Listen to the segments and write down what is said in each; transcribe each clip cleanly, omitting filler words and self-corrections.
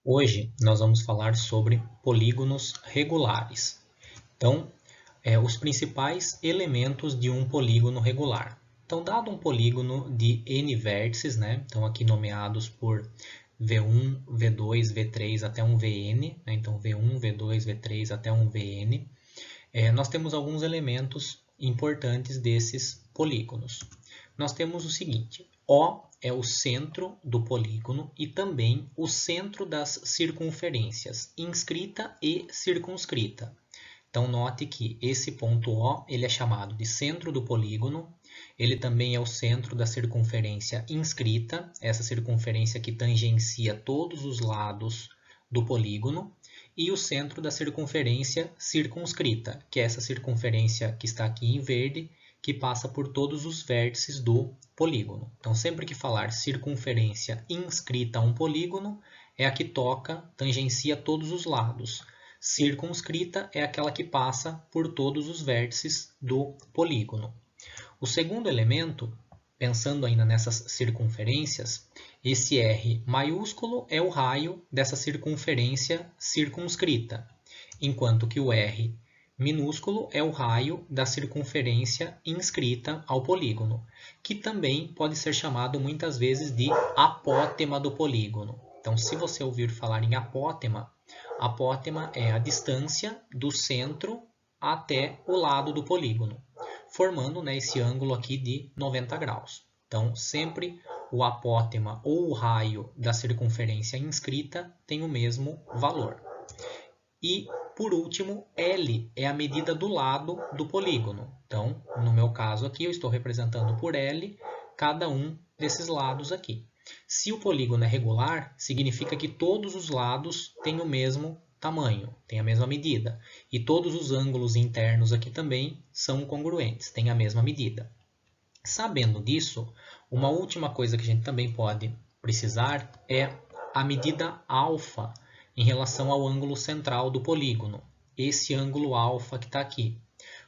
Hoje nós vamos falar sobre polígonos regulares. Então, os principais elementos de um polígono regular. Então, dado um polígono de n vértices, né? Então aqui nomeados por V1, V2, V3 até um Vn, né? Então V1, V2, V3 até um Vn, nós temos alguns elementos importantes desses polígonos. Nós temos o seguinte: O é o centro do polígono e também o centro das circunferências inscrita e circunscrita. Então note que esse ponto O ele é chamado de centro do polígono, ele também é o centro da circunferência inscrita, essa circunferência que tangencia todos os lados do polígono, e o centro da circunferência circunscrita, que é essa circunferência que está aqui em verde, que passa por todos os vértices do polígono. Então, sempre que falar circunferência inscrita a um polígono, é a que toca, tangencia todos os lados. Circunscrita é aquela que passa por todos os vértices do polígono. O segundo elemento, pensando ainda nessas circunferências, esse R maiúsculo é o raio dessa circunferência circunscrita, enquanto que o R minúsculo é o raio da circunferência inscrita ao polígono, que também pode ser chamado muitas vezes de apótema do polígono. Então, se você ouvir falar em apótema, apótema é a distância do centro até o lado do polígono, formando, né, esse ângulo aqui de 90 graus. Então, sempre o apótema ou o raio da circunferência inscrita tem o mesmo valor. E, por último, L é a medida do lado do polígono. Então, no meu caso aqui, eu estou representando por L cada um desses lados aqui. Se o polígono é regular, significa que todos os lados têm o mesmo tamanho, têm a mesma medida. E todos os ângulos internos aqui também são congruentes, têm a mesma medida. Sabendo disso, uma última coisa que a gente também pode precisar é a medida alfa em relação ao ângulo central do polígono, esse ângulo alfa que está aqui.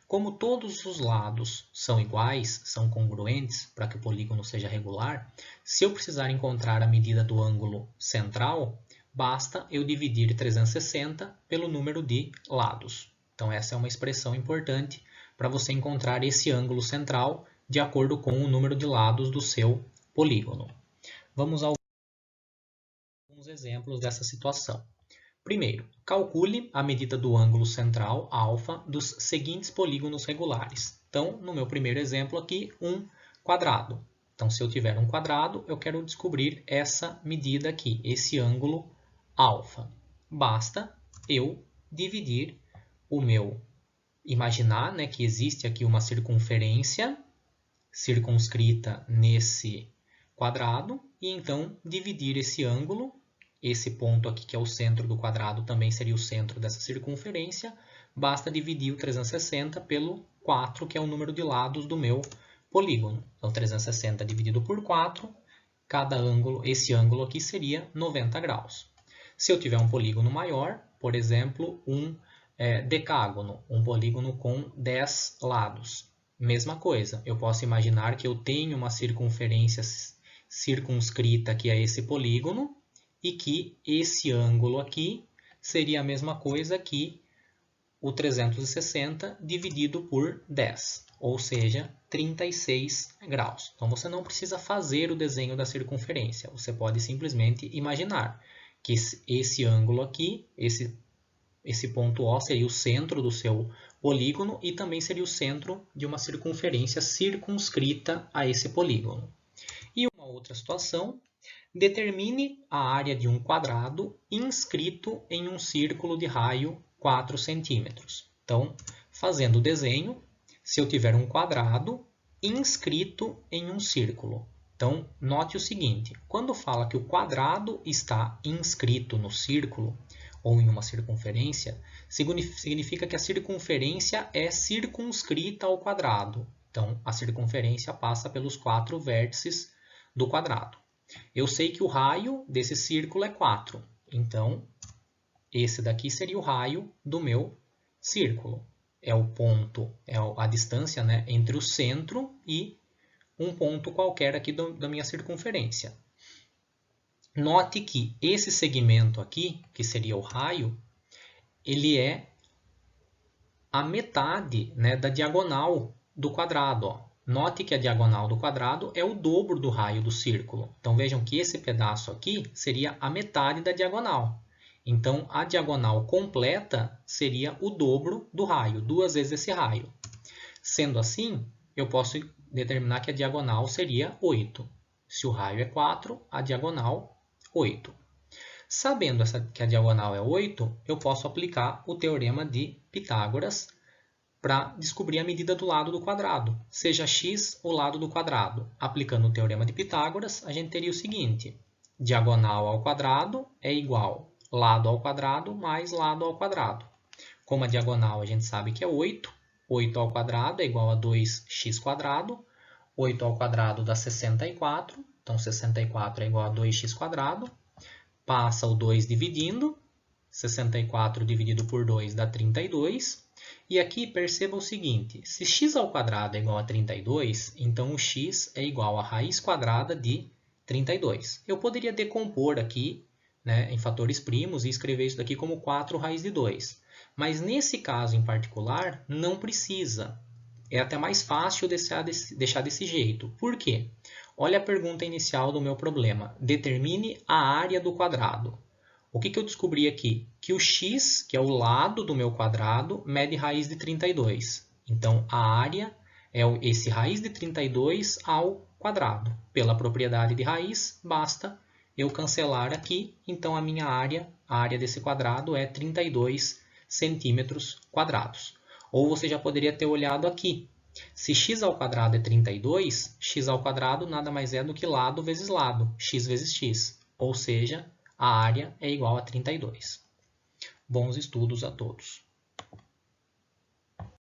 Como todos os lados são iguais, são congruentes para que o polígono seja regular, se eu precisar encontrar a medida do ângulo central, basta eu dividir 360 pelo número de lados. Então essa é uma expressão importante para você encontrar esse ângulo central de acordo com o número de lados do seu polígono. Vamos a alguns exemplos dessa situação. Primeiro, calcule a medida do ângulo central, alfa, dos seguintes polígonos regulares. Então, no meu primeiro exemplo aqui, um quadrado. Então, se eu tiver um quadrado, eu quero descobrir essa medida aqui, esse ângulo alfa. Basta eu dividir o meu, imaginar, né, que existe aqui uma circunferência circunscrita nesse quadrado, e então dividir esse ângulo. Esse ponto aqui, que é o centro do quadrado, também seria o centro dessa circunferência. Basta dividir o 360 pelo 4, que é o número de lados do meu polígono. Então, 360 dividido por 4, cada ângulo, esse ângulo aqui seria 90 graus. Se eu tiver um polígono maior, por exemplo, um decágono, um polígono com 10 lados. Mesma coisa, eu posso imaginar que eu tenho uma circunferência circunscrita aqui a esse polígono, e que esse ângulo aqui seria a mesma coisa que o 360 dividido por 10, ou seja, 36 graus. Então você não precisa fazer o desenho da circunferência, você pode simplesmente imaginar que esse ângulo aqui, esse ponto O seria o centro do seu polígono e também seria o centro de uma circunferência circunscrita a esse polígono. E uma outra situação, determine a área de um quadrado inscrito em um círculo de raio 4 centímetros. Então, fazendo o desenho, se eu tiver um quadrado inscrito em um círculo. Então, note o seguinte, quando fala que o quadrado está inscrito no círculo, ou em uma circunferência, significa que a circunferência é circunscrita ao quadrado. Então, a circunferência passa pelos 4 vértices do quadrado. Eu sei que o raio desse círculo é 4. Então, esse daqui seria o raio do meu círculo. É o ponto, é a distância, né, entre o centro e um ponto qualquer aqui da minha circunferência. Note que esse segmento aqui, que seria o raio, ele é a metade, né, da diagonal do quadrado. Ó. Note que a diagonal do quadrado é o dobro do raio do círculo. Então vejam que esse pedaço aqui seria a metade da diagonal. Então a diagonal completa seria o dobro do raio, 2 vezes esse raio. Sendo assim, eu posso determinar que a diagonal seria 8. Se o raio é 4, a diagonal 8. Sabendo que a diagonal é 8, eu posso aplicar o teorema de Pitágoras para descobrir a medida do lado do quadrado, seja x o lado do quadrado. Aplicando o teorema de Pitágoras, a gente teria o seguinte: diagonal ao quadrado é igual lado ao quadrado mais lado ao quadrado. Como a diagonal a gente sabe que é 8, 8 ao quadrado é igual a 2x², 8 ao quadrado dá 64, então 64 é igual a 2x², passa o 2 dividindo, 64 dividido por 2 dá 32, e aqui perceba o seguinte, se x² é igual a 32, então o x é igual a raiz quadrada de 32. Eu poderia decompor aqui, né, em fatores primos e escrever isso daqui como 4 raiz de 2. Mas nesse caso em particular, não precisa. É até mais fácil deixar desse jeito. Por quê? Olha a pergunta inicial do meu problema. Determine a área do quadrado. O que eu descobri aqui? Que o x, que é o lado do meu quadrado, mede raiz de 32. Então, a área é esse raiz de 32 ao quadrado. Pela propriedade de raiz, basta eu cancelar aqui. Então, a minha área, a área desse quadrado é 32 centímetros quadrados. Ou você já poderia ter olhado aqui. Se x² é 32, x² nada mais é do que lado vezes lado, x vezes x. Ou seja, a área é igual a 32. Bons estudos a todos!